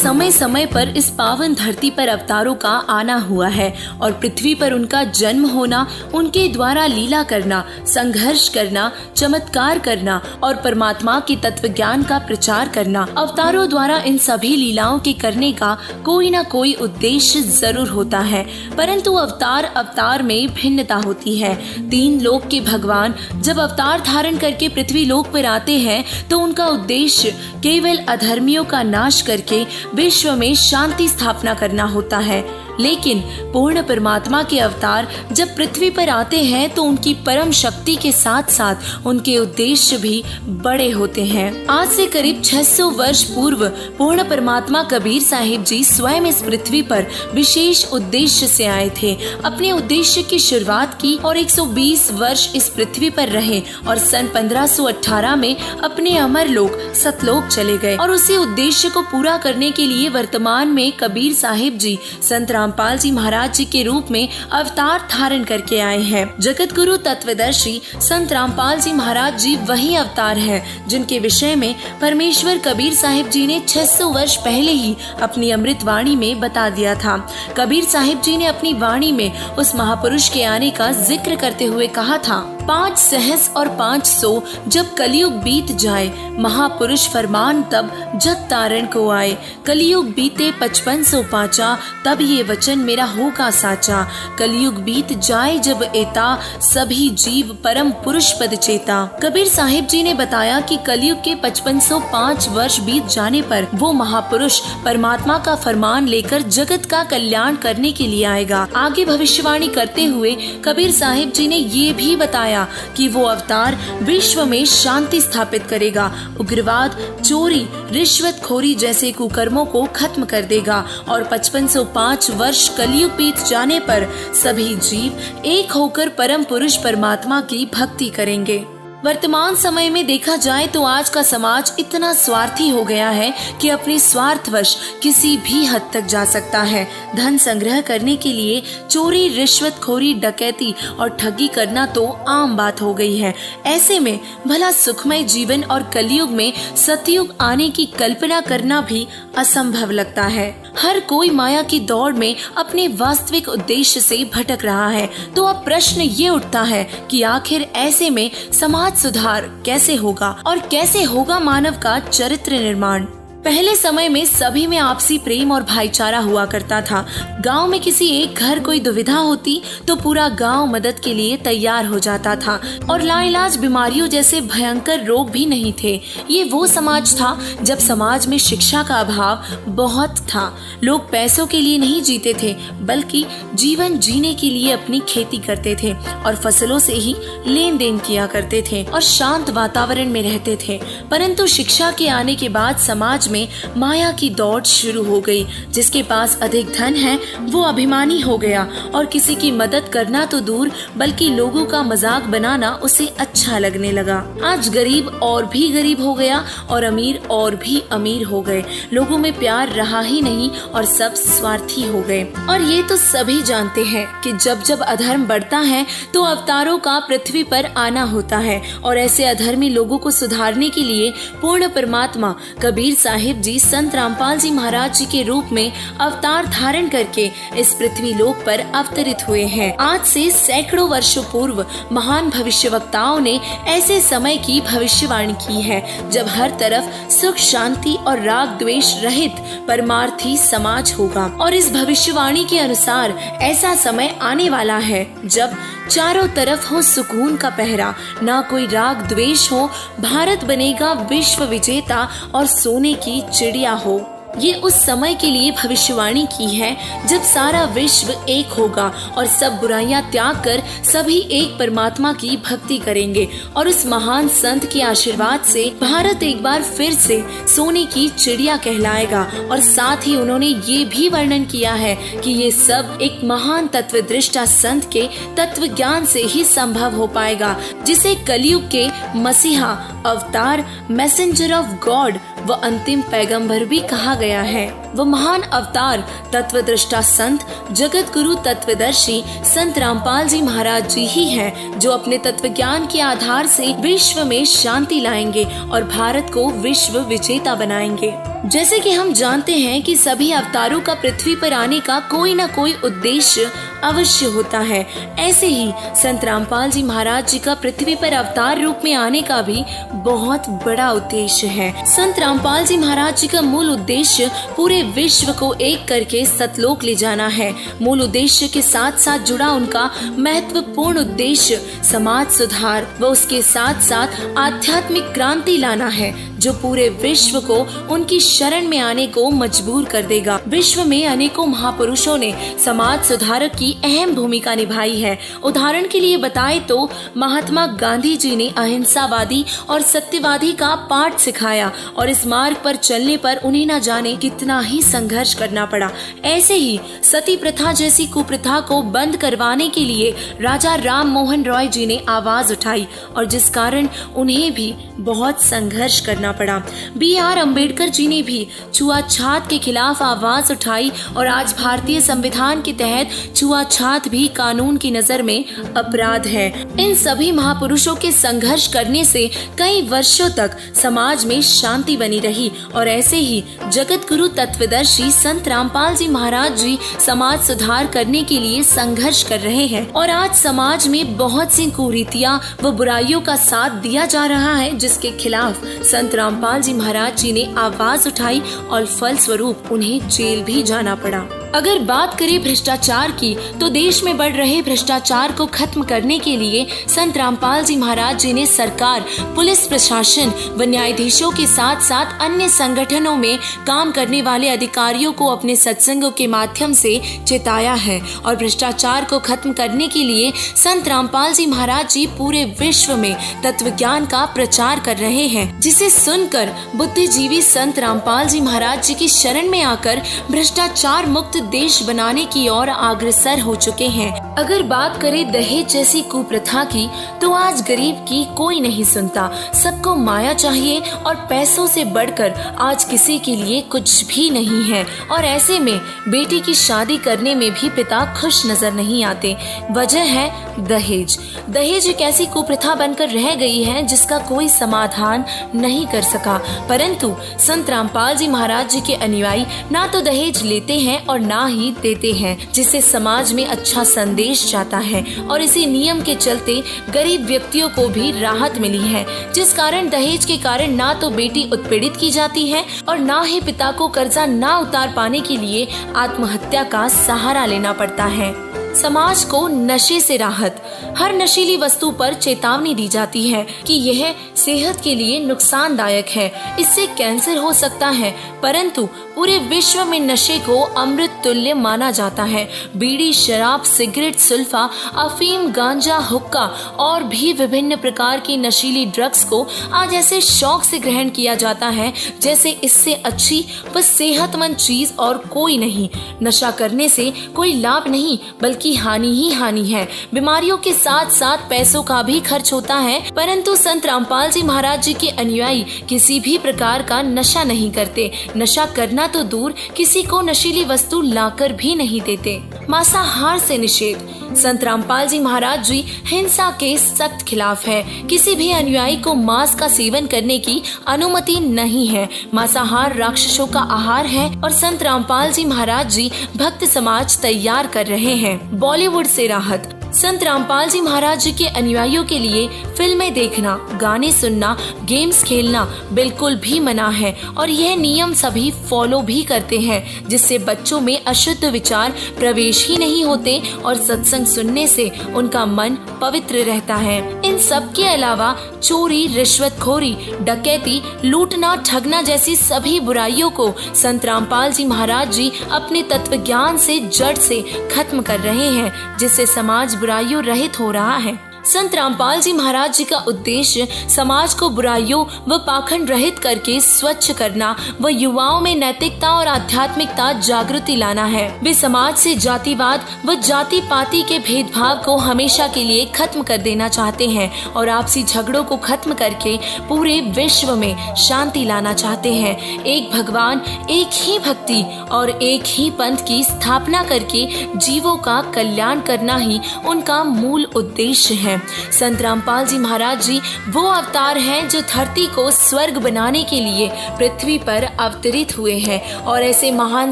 समय समय पर इस पावन धरती पर अवतारों का आना हुआ है और पृथ्वी पर उनका जन्म होना, उनके द्वारा लीला करना, संघर्ष करना, चमत्कार करना और परमात्मा के तत्व ज्ञान का प्रचार करना। अवतारों द्वारा इन सभी लीलाओं के करने का कोई न कोई उद्देश्य जरूर होता है, परंतु अवतार में भिन्नता होती है। 3 लोक के भगवान जब अवतार धारण करके पृथ्वी लोक पर आते हैं तो उनका उद्देश्य केवल अधर्मियों का नाश करके विश्व में शांति स्थापना करना होता है। लेकिन पूर्ण परमात्मा के अवतार जब पृथ्वी पर आते हैं तो उनकी परम शक्ति के साथ साथ उनके उद्देश्य भी बड़े होते हैं। आज से करीब 600 वर्ष पूर्व पूर्ण परमात्मा कबीर साहिब जी स्वयं इस पृथ्वी पर विशेष उद्देश्य से आए थे। अपने उद्देश्य की शुरुआत की और 120 वर्ष इस पृथ्वी पर रहे और सन 1518 में अपने अमर लोक सतलोक चले गए और उसी उद्देश्य को पूरा करने के लिए वर्तमान में कबीर साहिब जी संत रामपाल जी महाराज जी के रूप में अवतार धारण करके आए हैं। जगत गुरु तत्वदर्शी संत रामपाल जी महाराज जी वही अवतार हैं जिनके विषय में परमेश्वर कबीर साहिब जी ने 600 वर्ष पहले ही अपनी अमृत वाणी में बता दिया था। कबीर साहिब जी ने अपनी वाणी में उस महापुरुष के आने का जिक्र करते हुए कहा था, 5 सहस और 500 जब कलयुग बीत जाए, महापुरुष फरमान तब जग तारण को आए। कलयुग बीते 55 पाचा, तब ये वचन मेरा होगा साचा। कलयुग बीत जाए जब एता, सभी जीव परम पुरुष पद चेता। कबीर साहिब जी ने बताया कि कलयुग के 5505 वर्ष बीत जाने पर वो महापुरुष परमात्मा का फरमान लेकर जगत का कल्याण करने के लिए आएगा। आगे भविष्यवाणी करते हुए कबीर साहिब जी ने ये भी बताया कि वो अवतार विश्व में शांति स्थापित करेगा, उग्रवाद, चोरी, रिश्वतखोरी जैसे कुकर्मों को खत्म कर देगा और 5505 वर्ष कलयुग बीत जाने पर सभी जीव एक होकर परम पुरुष परमात्मा की भक्ति करेंगे। वर्तमान समय में देखा जाए तो आज का समाज इतना स्वार्थी हो गया है कि अपने स्वार्थवश किसी भी हद तक जा सकता है। धन संग्रह करने के लिए चोरी, रिश्वतखोरी, डकैती और ठगी करना तो आम बात हो गई है। ऐसे में भला सुखमय जीवन और कलयुग में सतयुग आने की कल्पना करना भी असंभव लगता है। हर कोई माया की दौड़ में अपने वास्तविक उद्देश्य से भटक रहा है। तो अब प्रश्न ये उठता है कि आखिर ऐसे में समाज सुधार कैसे होगा और कैसे होगा मानव का चरित्र निर्माण। पहले समय में सभी में आपसी प्रेम और भाईचारा हुआ करता था। गांव में किसी एक घर कोई दुविधा होती तो पूरा गांव मदद के लिए तैयार हो जाता था और लाइलाज बीमारियों जैसे भयंकर रोग भी नहीं थे। ये वो समाज था जब समाज में शिक्षा का अभाव बहुत था। लोग पैसों के लिए नहीं जीते थे बल्कि जीवन जीने के लिए अपनी खेती करते थे और फसलों से ही लेन देन किया करते थे और शांत वातावरण में रहते थे। परंतु शिक्षा के आने के बाद समाज में माया की दौड़ शुरू हो गई। जिसके पास अधिक धन है वो अभिमानी हो गया और किसी की मदद करना तो दूर बल्कि लोगों का मजाक बनाना उसे अच्छा लगने लगा। आज गरीब और भी गरीब हो गया और अमीर और भी अमीर हो गए। लोगों में प्यार रहा ही नहीं और सब स्वार्थी हो गए। और ये तो सभी जानते हैं कि जब जब अधर्म बढ़ता है तो अवतारों का पृथ्वी पर आना होता है और ऐसे अधर्मी लोगों को सुधारने के लिए पूर्ण परमात्मा कबीर साहिब जी संत रामपाल जी महाराज जी के रूप में अवतार धारण करके इस पृथ्वी लोक पर अवतरित हुए हैं। आज से सैकड़ों वर्षों पूर्व महान भविष्यवक्ताओं ने ऐसे समय की भविष्यवाणी की है जब हर तरफ सुख, शांति और राग द्वेष रहित परमार्थी समाज होगा। और इस भविष्यवाणी के अनुसार ऐसा समय आने वाला है जब चारों तरफ हो सुकून का पहरा, ना कोई राग द्वेष हो, भारत बनेगा विश्व विजेता और सोने की चिड़िया हो। ये उस समय के लिए भविष्यवाणी की है जब सारा विश्व एक होगा और सब बुराइयां त्याग कर सभी एक परमात्मा की भक्ति करेंगे और उस महान संत के आशीर्वाद से भारत एक बार फिर से सोने की चिड़िया कहलाएगा। और साथ ही उन्होंने ये भी वर्णन किया है कि ये सब एक महान तत्वदृष्टा संत के तत्व ज्ञान से ही संभव हो पाएगा, जिसे कलयुग के मसीहा, अवतार, मैसेंजर ऑफ गॉड व अंतिम पैगंबर भी कहा गया है। वो महान अवतार तत्वदृष्टा संत जगत गुरु तत्वदर्शी संत रामपाल जी महाराज जी ही हैं, जो अपने तत्व ज्ञान के आधार से विश्व में शांति लाएंगे और भारत को विश्व विजेता बनाएंगे। जैसे कि हम जानते हैं कि सभी अवतारों का पृथ्वी पर आने का कोई न कोई उद्देश्य अवश्य होता है, ऐसे ही संत रामपाल जी महाराज जी का पृथ्वी पर अवतार रूप में आने का भी बहुत बड़ा उद्देश्य है। संत रामपाल जी महाराज जी का मूल उद्देश्य पूरे विश्व को एक करके सतलोक ले जाना है। मूल उद्देश्य के साथ साथ जुड़ा उनका महत्वपूर्ण उद्देश्य समाज सुधार व उसके साथ साथ आध्यात्मिक क्रांति लाना है, जो पूरे विश्व को उनकी शरण में आने को मजबूर कर देगा। विश्व में अनेकों महापुरुषों ने समाज सुधारक की अहम भूमिका निभाई है। उदाहरण के लिए बताए तो महात्मा गांधी जी ने अहिंसावादी और सत्यवादी का पाठ सिखाया और इस मार्ग पर चलने पर उन्हें न जाने कितना ही संघर्ष करना पड़ा। ऐसे ही सती प्रथा जैसी कुप्रथा को बंद करवाने के लिए राजा राम मोहन रॉय जी ने आवाज उठाई और जिस कारण उन्हें भी बहुत संघर्ष करना पड़ा। B.R. अम्बेडकर जी ने भी छुआछूत के खिलाफ आवाज उठाई और आज भारतीय संविधान के तहत छुआछूत भी कानून की नजर में अपराध है। इन सभी महापुरुषों के संघर्ष करने से कई वर्षों तक समाज में शांति बनी रही और ऐसे ही जगत गुरु तत्वदर्शी संत रामपाल जी महाराज जी समाज सुधार करने के लिए संघर्ष कर रहे हैं और आज समाज में बहुत सी कुरीतियां व बुराइयों का साथ दिया जा रहा है, जिसके खिलाफ संत रामपाल जी महाराज जी ने आवाज उठाई और फलस्वरूप उन्हें जेल भी जाना पड़ा। अगर बात करें भ्रष्टाचार की, तो देश में बढ़ रहे भ्रष्टाचार को खत्म करने के लिए संत रामपाल जी महाराज जी ने सरकार, पुलिस प्रशासन व न्यायाधीशों के साथ साथ अन्य संगठनों में काम करने वाले अधिकारियों को अपने सत्संगों के माध्यम से चेताया है और भ्रष्टाचार को खत्म करने के लिए संत रामपाल जी महाराज जी पूरे विश्व में तत्व ज्ञान का प्रचार कर रहे हैं, जिसे सुनकर बुद्धिजीवी संत रामपाल जी महाराज जी की शरण में आकर भ्रष्टाचार मुक्त देश बनाने की ओर अग्रसर हो चुके हैं। अगर बात करें दहेज जैसी कुप्रथा की, तो आज गरीब की कोई नहीं सुनता। सबको माया चाहिए और पैसों से बढ़कर आज किसी के लिए कुछ भी नहीं है और ऐसे में बेटी की शादी करने में भी पिता खुश नजर नहीं आते। वजह है दहेज। दहेज एक ऐसी कुप्रथा बनकर रह गई है जिसका कोई समाधान नहीं कर सका, परंतु संत रामपाल जी महाराज जी के अनुयायी ना तो दहेज लेते हैं और ना ही देते हैं, जिससे समाज में अच्छा संदेश जाता है और इसी नियम के चलते गरीब व्यक्तियों को भी राहत मिली है, जिस कारण दहेज के कारण ना तो बेटी उत्पीड़ित की जाती है और ना ही पिता को कर्जा ना उतार पाने के लिए आत्महत्या का सहारा लेना पड़ता है। समाज को नशे से राहत। हर नशीली वस्तु पर चेतावनी दी जाती है कि यह सेहत के लिए नुकसानदायक है, इससे कैंसर हो सकता है, परंतु पूरे विश्व में नशे को अमृत तुल्य माना जाता है। बीड़ी, शराब, सिगरेट, सुल्फा, अफीम, गांजा, हुक्का और भी विभिन्न प्रकार की नशीली ड्रग्स को आज ऐसे शौक से ग्रहण किया जाता है जैसे इससे अच्छी व सेहतमंद चीज और कोई नहीं। नशा करने से कोई लाभ नहीं बल्कि हानि ही हानि है। बीमारियों के साथ साथ पैसों का भी खर्च होता है, परंतु संत रामपाल जी महाराज जी के अनुयायी किसी भी प्रकार का नशा नहीं करते। नशा करना तो दूर, किसी को नशीली वस्तु लाकर भी नहीं देते। मांसाहार से निषेध। संत रामपाल जी महाराज जी हिंसा के सख्त खिलाफ है। किसी भी अनुयायी को मांस का सेवन करने की अनुमति नहीं है। मांसाहार राक्षसों का आहार है और संत रामपाल जी महाराज जी भक्त समाज तैयार कर रहे हैं। बॉलीवुड से राहत। संत रामपाल जी महाराज जी के अनुयायियों के लिए फिल्में देखना, गाने सुनना, गेम्स खेलना बिल्कुल भी मना है और यह नियम सभी फॉलो भी करते हैं, जिससे बच्चों में अशुद्ध विचार प्रवेश ही नहीं होते और सत्संग सुनने से उनका मन पवित्र रहता है। इन सब के अलावा चोरी, रिश्वतखोरी, डकैती, लूटना, ठगना जैसी सभी बुराइयों को संत रामपाल जी महाराज जी अपने तत्व ज्ञान से जड़ से खत्म कर रहे हैं, जिससे समाज बुराइयों रहित हो रहा है। संत रामपाल जी महाराज जी का उद्देश्य समाज को बुराइयों व पाखंड रहित करके स्वच्छ करना व युवाओं में नैतिकता और आध्यात्मिकता जागृति लाना है। वे समाज से जातिवाद व जाति पाति के भेदभाव को हमेशा के लिए खत्म कर देना चाहते हैं और आपसी झगड़ों को खत्म करके पूरे विश्व में शांति लाना चाहते हैं। एक भगवान, एक ही भक्ति और एक ही पंथ की स्थापना करके जीवों का कल्याण करना ही उनका मूल उद्देश्य है। संत रामपाल जी महाराज जी वो अवतार हैं जो धरती को स्वर्ग बनाने के लिए पृथ्वी पर अवतरित हुए हैं और ऐसे महान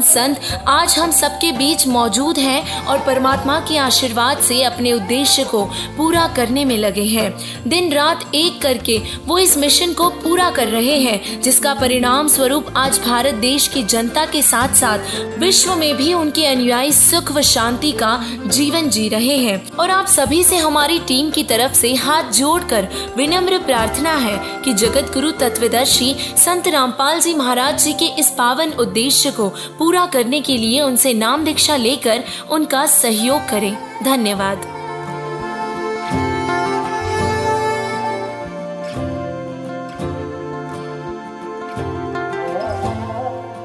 संत आज हम सबके बीच मौजूद हैं और परमात्मा के आशीर्वाद से अपने उद्देश्य को पूरा करने में लगे हैं। दिन रात एक करके वो इस मिशन को पूरा कर रहे हैं, जिसका परिणाम स्वरूप आज भारत देश की जनता के साथ साथ विश्व में भी उनके अनुयायी सुख व शांति का जीवन जी रहे हैं। और आप सभी से हमारी टीम की तरफ से हाथ जोड़कर विनम्र प्रार्थना है कि जगत गुरु तत्वदर्शी संत रामपाल जी महाराज जी के इस पावन उद्देश्य को पूरा करने के लिए उनसे नाम दीक्षा लेकर उनका सहयोग करें। धन्यवाद।